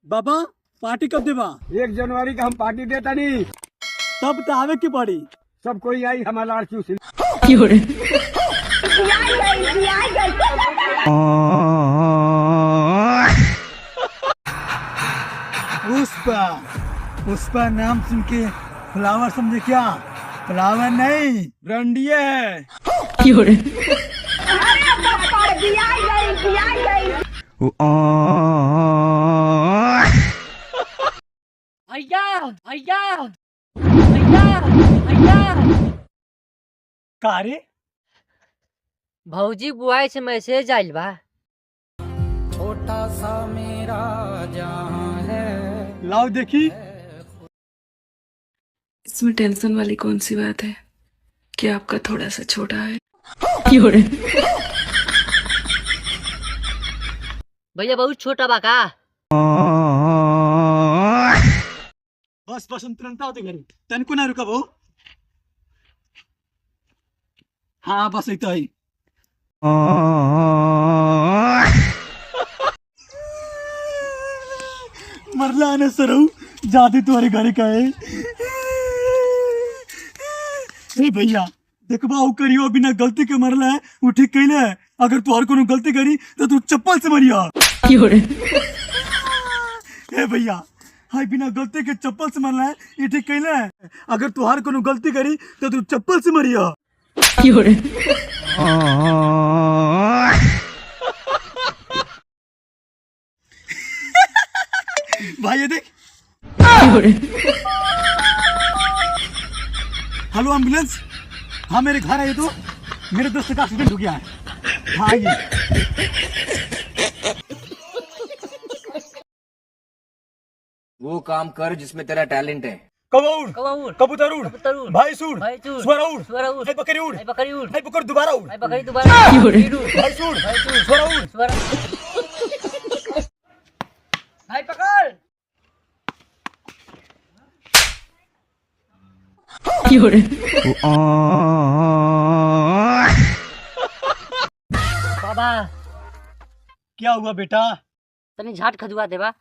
बाबा पार्टी कब देबा? 1 जनवरी का हम पार्टी देता नहीं। तब तो आवे की पड़ी। सब कोई आई हमारा लाड़की से। पुष्पा पुष्पा नाम सुन के फ्लावर समझे क्या? फ्लावर नहीं रंडिया है। भैया भैया भैया भैया का रे? भौजी बुआई से मैसेज आइल बा। छोटा सा मेरा जहां है। लाओ देखी। इसमें टेंशन वाली कौन सी बात है कि आपका थोड़ा सा छोटा है। भैया बहुत छोटा बा का? बस बस हम तुरंत आओ घरी। तनको ना रुका बहु। हाँ बस इतना ही। मरला ने सरऊ जाती तुम्हारे घर का है। ए भैया देखबा ऊ करियो बिना गलती के मरला है वो ठीक कहले है। अगर तू और कोनो गलती करी तो तू चप्पल से मरिया। ए भैया हाय बिना गलती के चप्पल से मरला है ये ठीक कहले है। अगर तू हर कोनो गलती करी तो तू चप्पल से मरिया। भाई ये देख। Hello ambulance. हाँ मेरे घर आइए तो मेरे दोस्त का एक्सीडेंट हो गया है। हाँ आइए। वो काम कर जिसमें तेरा टैलेंट है। कबूतर कबूतर कबूतर उड़ कबूतर उड़ भाई उड़ भाई उड़ स्वर उड़ स्वर उड़ है बकरी उड़ भाई बकरी उड़ है बकर दोबारा उड़ भाई बकरी दोबारा भाई उड़ स्वर उड़ स्वर भाई पकड़। बाबा क्या हुआ बेटा? तनी झाट खजुआ देबा।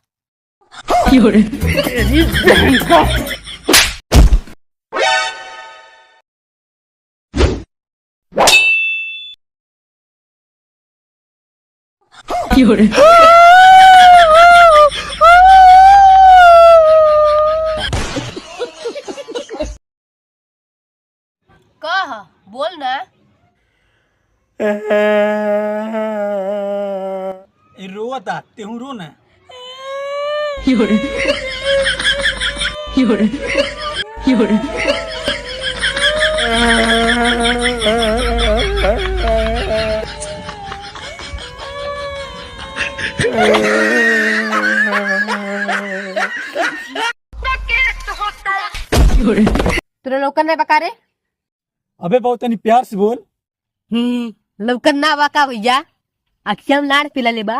कह बोल ना। रोता तेहू रो ना। तुरे लौकन नहीं बका रे? अबे बहुत तनी प्यार से बोल। लौकन ना बका भैया। अखियम लाड़ पिला ले बा।